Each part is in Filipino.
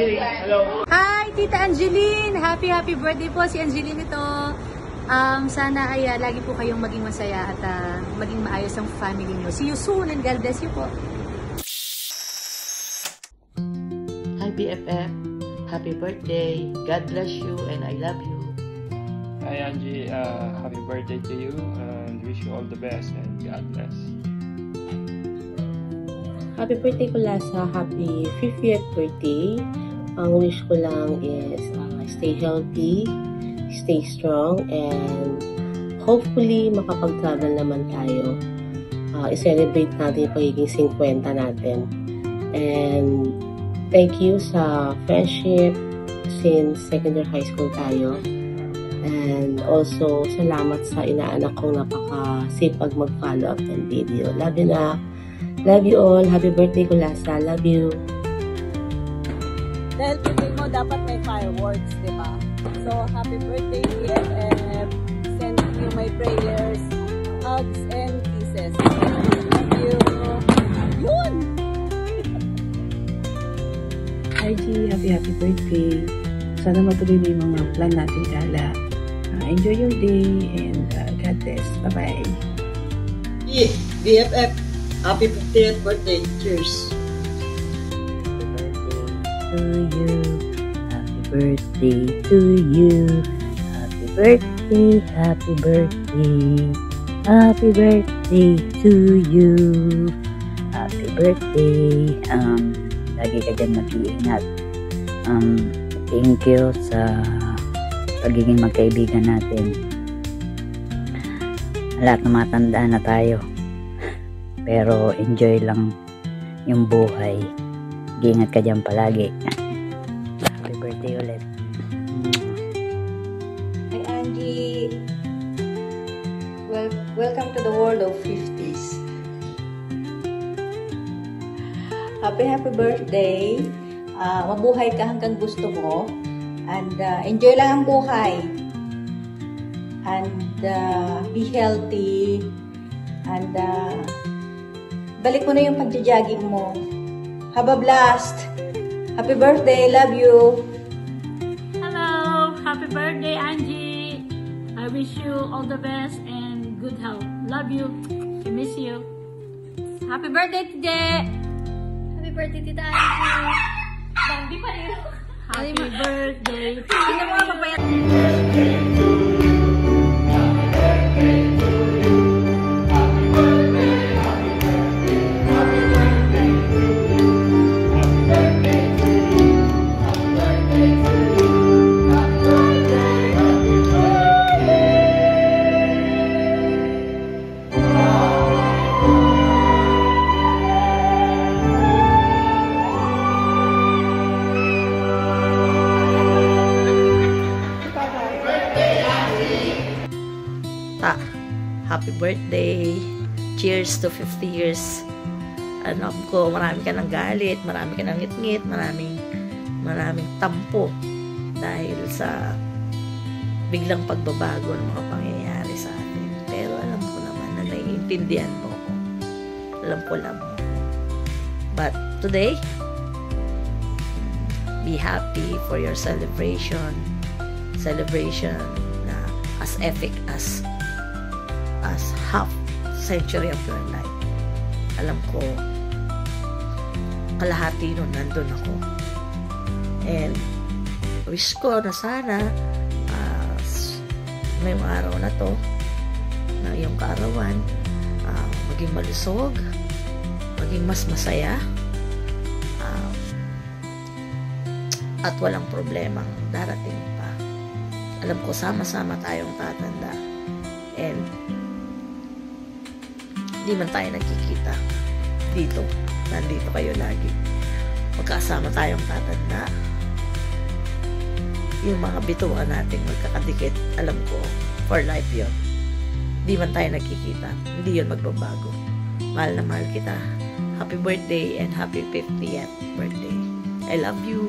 Hello. Hi, Tita Angeline! Happy birthday po si Angeline ito. Sana ay lagi po kayong maging masaya at maging maayos ang family niyo. See you soon and God bless you po. Hi BFF, happy birthday. God bless you and I love you. Hi Angie, happy birthday to you and wish you all the best and God bless. Happy birthday Kulasa, happy 50th birthday. Ang wish ko lang is stay healthy, stay strong, and hopefully makapag-travel naman tayo. I-celebrate natin yung pagiging 50 natin. And thank you sa friendship since secondary high school tayo. And also, salamat sa inaanak kong napaka-sipag mag-follow up ng video. Love you na. Love you all. Happy birthday, Kulasa. Love you. Dahil birthday mo, dapat may fireworks, di ba? So, happy birthday, BFF. Send you my prayers, hugs, and kisses. Love you. Yun! Hi G, happy birthday. Sana matuloy na yung mga plan natin, Gala. Enjoy your day and God bless. Bye-bye. BFF, happy 50th birthday. Cheers. Happy birthday to you. Happy birthday, happy birthday. Happy birthday to you. Happy birthday. Lagi ka dyan mag-iingat. Thank you sa pagiging magkaibigan natin. Lahat na matandaan na tayo. Pero enjoy lang yung buhay. Ingat ka dyan palagi. Happy birthday ulit. Hi Angie. Welcome to the world of 50s. Happy birthday. Mabuhay ka hanggang gusto mo. And enjoy lang ang buhay. And be healthy. And balik mo na yung pagja-jogging mo. Have a blast. Happy birthday. Love you. Hello. Happy birthday, Angie. I wish you all the best and good health. Love you. I miss you. Happy birthday, Tide. Happy birthday, Tita Angie. Bambi pa rin. Happy birthday. Sino mo nga papayat? Happy birthday. Cheers to 50 years. Alam ko, marami ka ng galit, marami ka ng ngit-ngit, maraming tampo dahil sa biglang pagbabago ng mga pangyayari sa atin. Pero alam ko naman na naiintindihan mo ko. Alam ko lang. But today, be happy for your celebration. Celebration na as epic as half century of your life. Alam ko, kalahati nun nandun ako. And wish ko na sana ngayong araw na to, na iyong kaarawan, maging malusog, maging mas masaya, at walang problemang darating pa. Alam ko, sama-sama tayong tatanda. And di man tayo nagkikita dito. Nandito kayo lagi. Magkasama tayong tatanda. Yung mga bituan natin magkakadikit, alam ko, for life yun. Di man tayo nagkikita. Hindi yun magbabago. Mahal na mahal kita. Happy birthday and happy 50th birthday. I love you.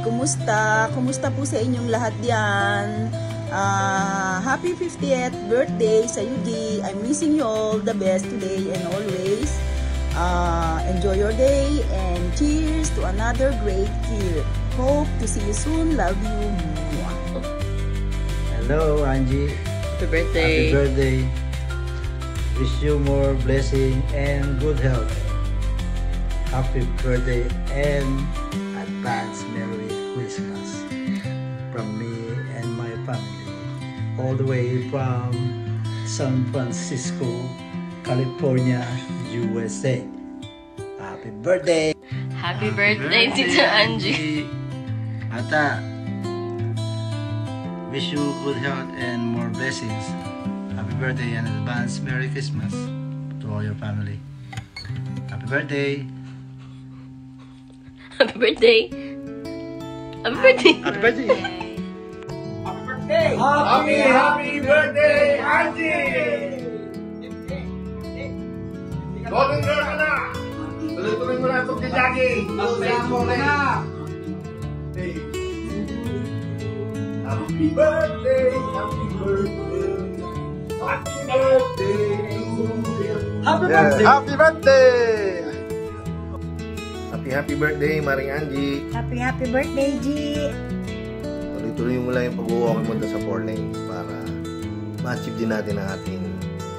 Kumusta? Kumusta po sa inyong lahat yan? Happy 50th birthday sa Yudi. I'm wishing you all the best today and always. Enjoy your day and cheers to another great year. Hope to see you soon. Love you. Hello, Angie. Happy birthday. Happy birthday. Wish you more blessing and good health. Happy birthday and advance Merry Christmas from me and my family, all the way from San Francisco, California, USA. Happy birthday! Happy birthday, Tita Angie! Ata, wish you good health and more blessings. Happy birthday and advance Merry Christmas to all your family. Happy birthday! Happy birthday! Happy birthday! Happy birthday! Happy birthday, Angie! Golden girl ka na! Tuloy-tuloy mo na itong kajagi! Tuloy mo na! Happy birthday! Happy birthday! Happy birthday to you! Happy birthday! Happy birthday! Happy birthday, Maring Angie! Happy birthday, G! Tuloy mo lang yung pag-walking mo sa 4 lanes para ma-achieve din natin ang ating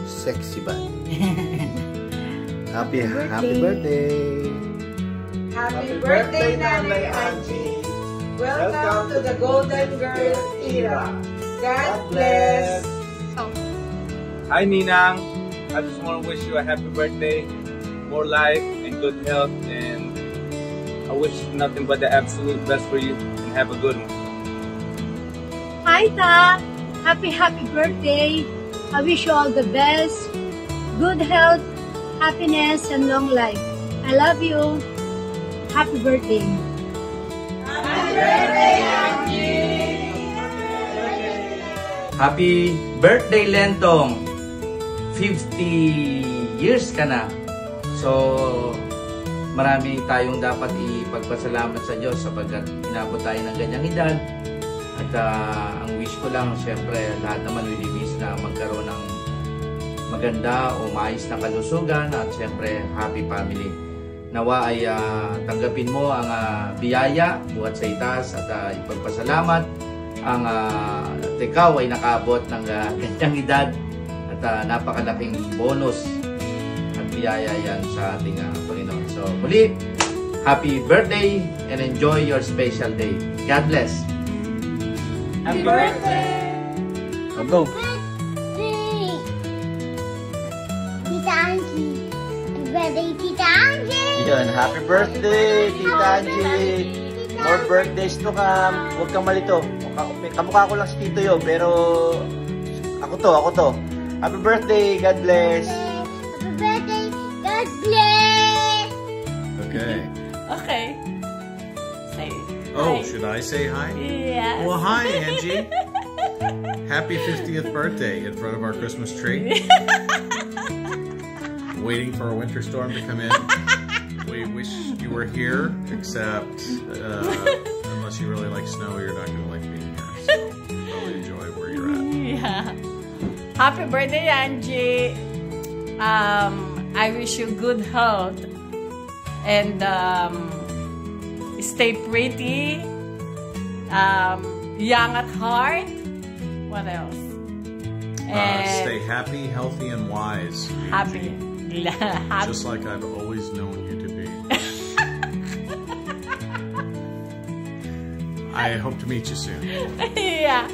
sexy body. Happy birthday! Happy birthday, Nanay Angie! Welcome to the Golden Girl era. God bless! Hi, Ninang! I just want to wish you a happy birthday, more life and good health, and I wish nothing but the absolute best for you, and have a good one. Hi, Ta! Happy birthday! I wish you all the best, good health, happiness, and long life. I love you. Happy birthday! Happy birthday, Angie! Happy birthday, Lentong! 50 years ka na. So, marami tayong dapat ipagpasalamat sa Diyos sapagkat inabot tayo ng ganyang edad. At ang wish ko lang, syempre, lahat naman wilibis na magkaroon ng maganda o maayos na kalusugan at syempre, happy family. Nawa ay tanggapin mo ang biyaya buhat sa itaas at ipagpasalamat ang ikaw ay nakaabot ng ganyang edad at napakalaking bonus at biyaya yan sa ating Panginoon. So, muli, happy birthday and enjoy your special day. God bless! Happy birthday! Go! Tita Angie! Happy birthday, Tita Angie! Yun, happy birthday, Tita Angie! More birthdays to come. Huwag kang malito. Kamukha ko lang si Tito yun, pero ako to. Happy birthday, God bless! Happy birthday, God bless! Okay. Say Oh, hi. should I say hi? Yes. Well, hi, Angie. Happy 50th birthday in front of our Christmas tree. Waiting for a winter storm to come in. We wish you were here, except unless you really like snow, you're not going to like being here. So probably enjoy where you're at. Yeah. Happy birthday, Angie. I wish you good health and stay pretty, young at heart. What else? Stay happy, healthy, and wise. Happy. Just like I've always known you to be. I hope to meet you soon. Yeah.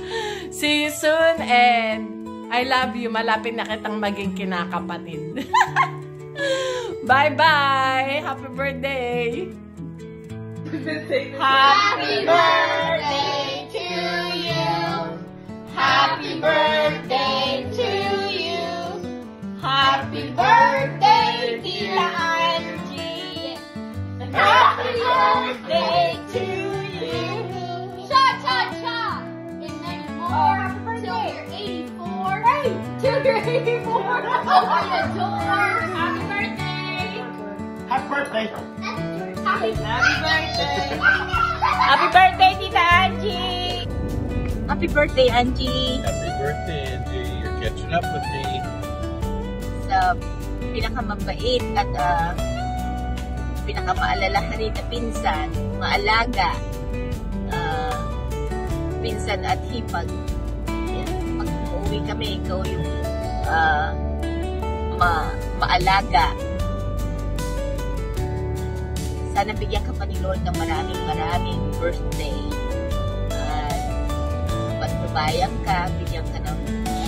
See you soon and I love you. Malapit na kitang maging kinakapatid. Bye-bye! Happy birthday! Happy birthday to you! Happy birthday to you! Happy birthday, Tita Angie! Happy birthday to you! Cha-cha-cha! And many more till you're 84. Hey! Till you're 84! Open the door! Happy birthday! Happy birthday! Happy birthday! Happy birthday, Tita Angie! Happy birthday, Angie! Happy birthday, Angie! You're catching up with me. Sa pinakamabait at pinakamaalalahanin na pinsan, maalaga, pinsan at hipag. Yan. Pag uuwi kami, ikaw yung maalaga. Sana bigyan ka pa ni Lord ng maraming birthday. Pagbabayang ka, bigyan ka ng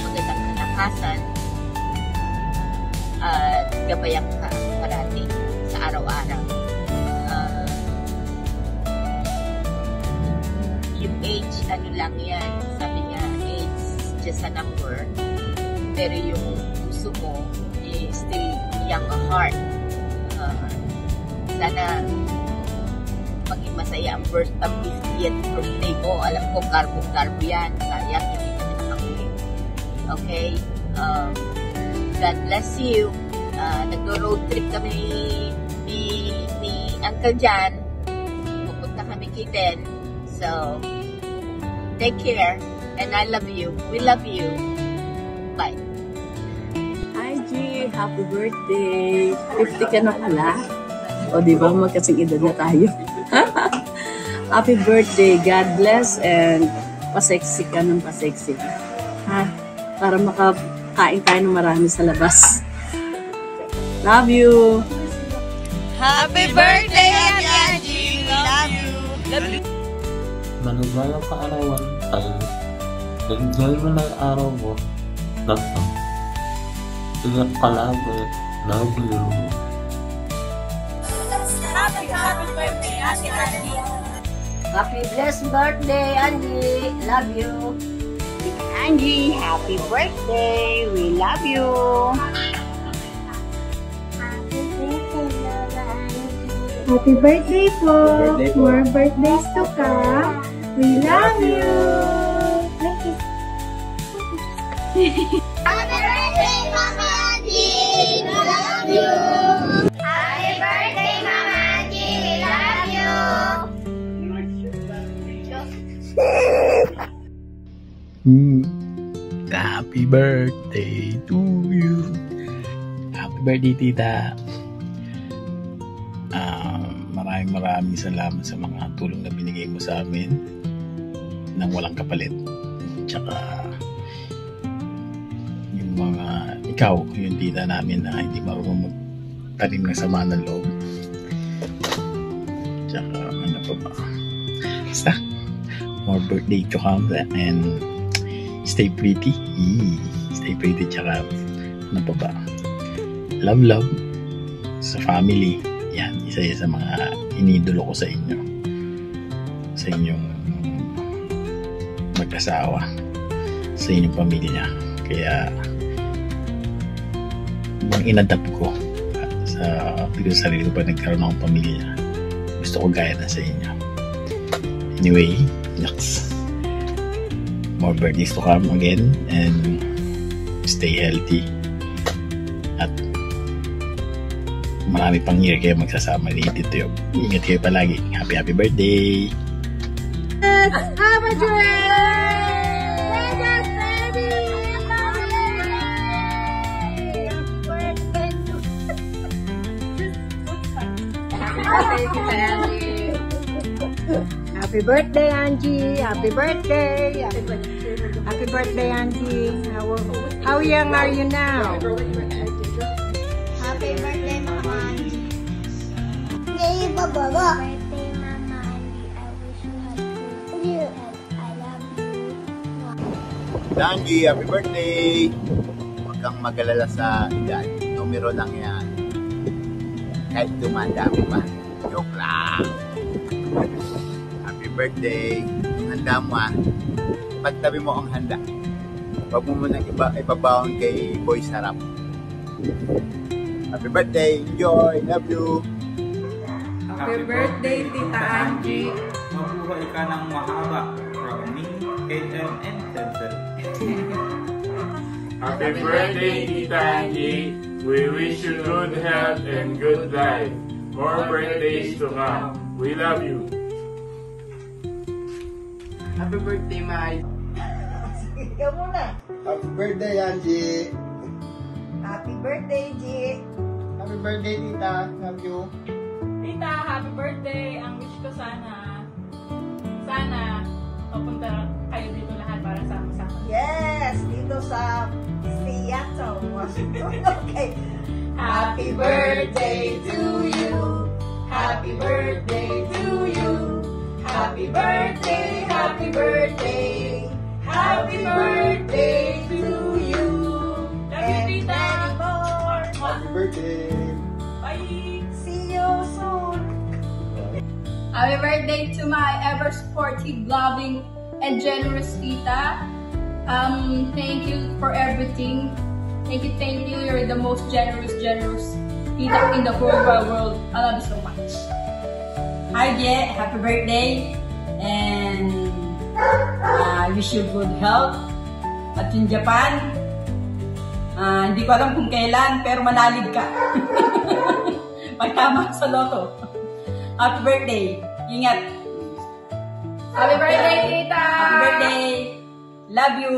magandang kalakasan. At gabayan ka parating sa araw-araw. Yung age, ano lang yan. Sabi niya, age is just a number. Pero yung puso mo is still young at heart. Sana maging masaya ang 50th birthday mo. Alam ko, karbo-karbo yan. Sayang, hindi kami nakakuli. Okay? God bless you. Nag-road trip kami ni Uncle Jan. Pupunta kami kay Den. So, take care. And I love you. We love you. Bye. Hi, G. Happy birthday. 50 ka na pala. O, diba? Magkasing edad na tayo. Happy birthday. God bless and pasexy ka ng pasexy. Ha? Para makakain tayo ng marami sa labas. Love you. Happy birthday, Angie! Love you. Love you. Maligayang kaarawan tayo. Enjoy mo na yung araw mo. Love you. Ingat ka lagi. Love you. Happy birthday, Angie! Happy blessed birthday, Angie. Love you. Angie, happy birthday. We love you. Happy birthday po. More birthdays to come. We love you. Happy birthday, Mama Angie! We love you! Happy birthday, Mama Angie! We love you! Happy birthday to you. Happy birthday, Tita. Maraming salamat sa mga tulong na binigay mo sa amin nang walang kapalit. Tsaka yung mga ikaw, yung tita namin na hindi marunong magtanim ng sama ng loob. Tsaka ano pa ba? Basta, more birthday to come and stay pretty. Stay pretty, tsaka ano pa ba? Love sa family. Yan, isa sa mga inidolo ko sa inyo. Sa inyong mag-asawa. Sa inyong pamilya. Kaya bang inadapt ko sa sarili ko pa nagkaroon akong pamilya. Gusto ko gaya na sa inyo. Anyway, next. More birthdays to come again and stay healthy. At marami pang year kayo magsasama ni Tito Yob. Ingat kayo palagi. Happy birthday! Have a drink! Happy birthday, Angie. Happy birthday. Happy birthday, Angie. How young are you now? Happy birthday, Mama Angie. Yay, Baba. Birthday, Mama Angie. I wish you had good health. I love you. Angie, happy birthday! Huwag kang mag-alala sa edad. Numero lang yan. Kahit dumadami pa. Joke lang. Happy birthday! Yung handa mo pagtabi mo ang handa. Huwag mo munang ipabaon kay Boy Sarap. Happy birthday! Enjoy! Love you! Happy birthday, Tita Angie! Mabuhay ka ng mahaba from me, KM, and Center. Happy birthday, Tita Angie! We wish you good health and good life. More birthdays to come. We love you. Happy birthday, Mai! Ikaw muna. Happy birthday, Angie! Happy birthday, G. Happy birthday, Tita. Love you. Tita, happy birthday. Ang wish ko sana papunta kayo dito lahat para sama-sama. Yes, dito sa Seattle, Washington. Okay. Happy birthday to you. Happy birthday to you. Happy birthday, happy birthday. Happy birthday to you. Love you, Tita. Happy birthday. Bye. See you soon. Happy birthday to my ever supportive, loving, and generous tita. Thank you for everything. Thank you. You're the most generous tita in the whole wide world. I love you so much. Hi, Je. Happy birthday. And I wish you good health. At in Japan, hindi ko alam kung kailan, pero manalig ka. Pagtama sa loto. Happy birthday. Ingat. Happy birthday, tita. Happy birthday. Love you.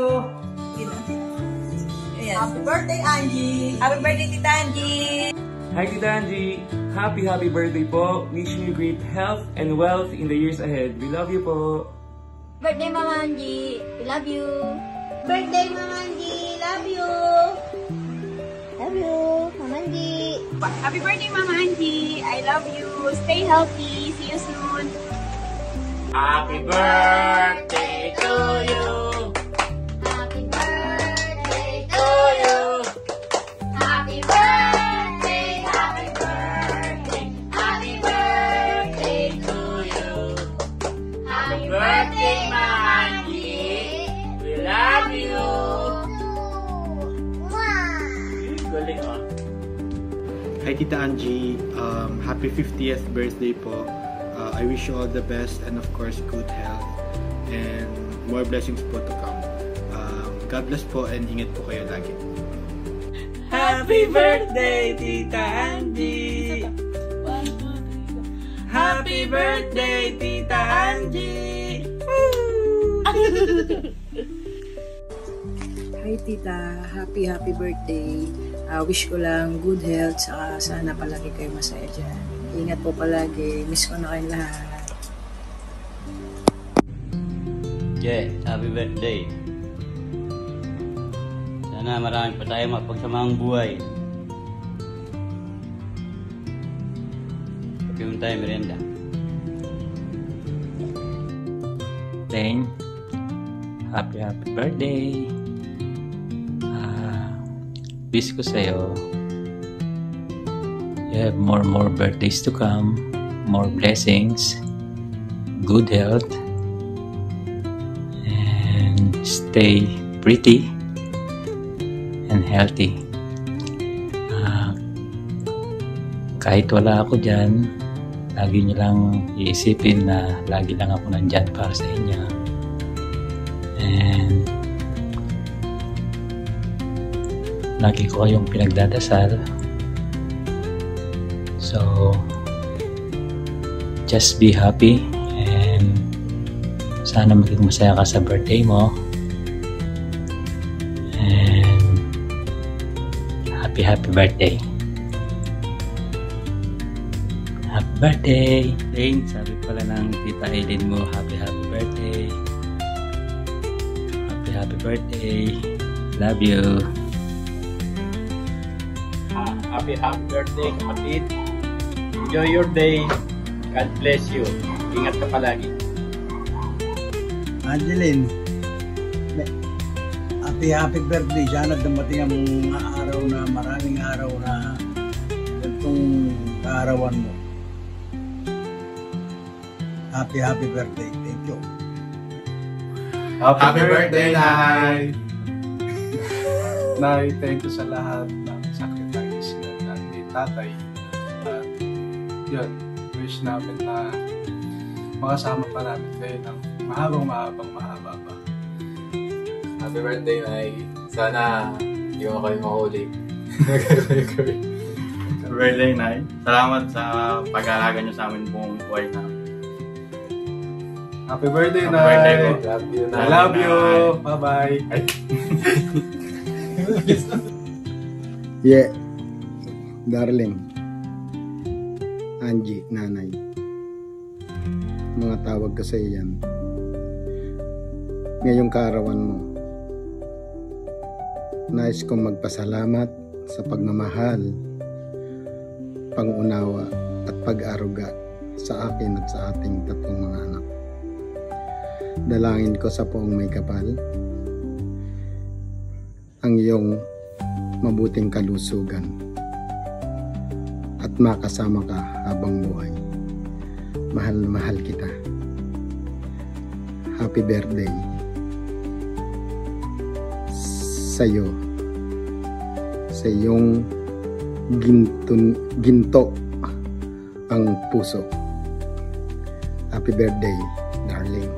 Happy birthday, Angie. Happy birthday, Tita Angie. Hi, Tita Angie. Happy birthday po. Wishing you great health and wealth in the years ahead. We love you po. Birthday, Mama Angie. We love you. Birthday, Mama Angie. Love you. Love you, Mama Angie. Happy birthday, Mama Angie. I love you. Stay healthy. See you soon. Happy birthday to you. Happy birthday To you. Happy birthday, happy birthday, happy birthday to you. Happy Birthday, Mama Angie. We love you. Galing ah. Hi Tita Angie, happy 50th birthday po. I wish you all the best and of course good health and more blessings po to come. God bless po and ingat po kayo lagi. Happy birthday, Tita Angie. Happy birthday, Tita Angie. Hi Tita, happy birthday. Wish ko lang good health, saka sana palagi kayo masaya dyan. Ingat po palagi, miss ko na kayo lahat. Je, happy birthday. Sana marami pa tayo mapagsamahang buhay. Pagkimun tayo merienda. Dane, happy birthday. Wish ko sa'yo, you have more birthdays to come, more blessings, good health, and stay pretty and healthy. Kahit wala ako dyan, lagi nyo lang iisipin na lagi lang ako nandyan para sa inyo. And lagi ko kayong pinagdadasal. So, just be happy and sana maging masaya ka sa birthday mo. And happy birthday. Happy birthday. Dane, sabi pala ng Tita Eileen mo, happy birthday. Happy birthday. Love you. Happy birthday, kapatid. Enjoy your day. God bless you. Ingat ka palagi. Angeline, happy birthday. Sana dumating ang araw na, maraming araw na itong kaarawan mo. Happy birthday. Thank you. Happy birthday, Nay! Nay, thank you sa lahat ng sacrifice na ni Tatay. At yun, wish namin na makasama pa namin kayo ng mahaba pa. Happy birthday, Nay! Sana hindi mo kayo mahuli. Happy birthday, Nay! Salamat sa pag-aalaga niyo sa amin buong buhay namin. Happy birthday, Nay! Happy birthday po. Love you, Nay! I love you! Bye-bye! Yeah, darling. Angie, nanay. Mga tawag ko sa iyan. Ngayong kaarawan mo, nais kong magpasalamat sa pagmamahal, pangunawa at pag-aruga sa akin at sa ating tatlong mga anak. Dalangin ko sa Poong May Kapal ang iyong mabuting kalusugan at makasama ka habang buhay. Mahal na mahal kita. Happy birthday sa'yo, sa iyong ginto ang puso. Happy birthday, darling.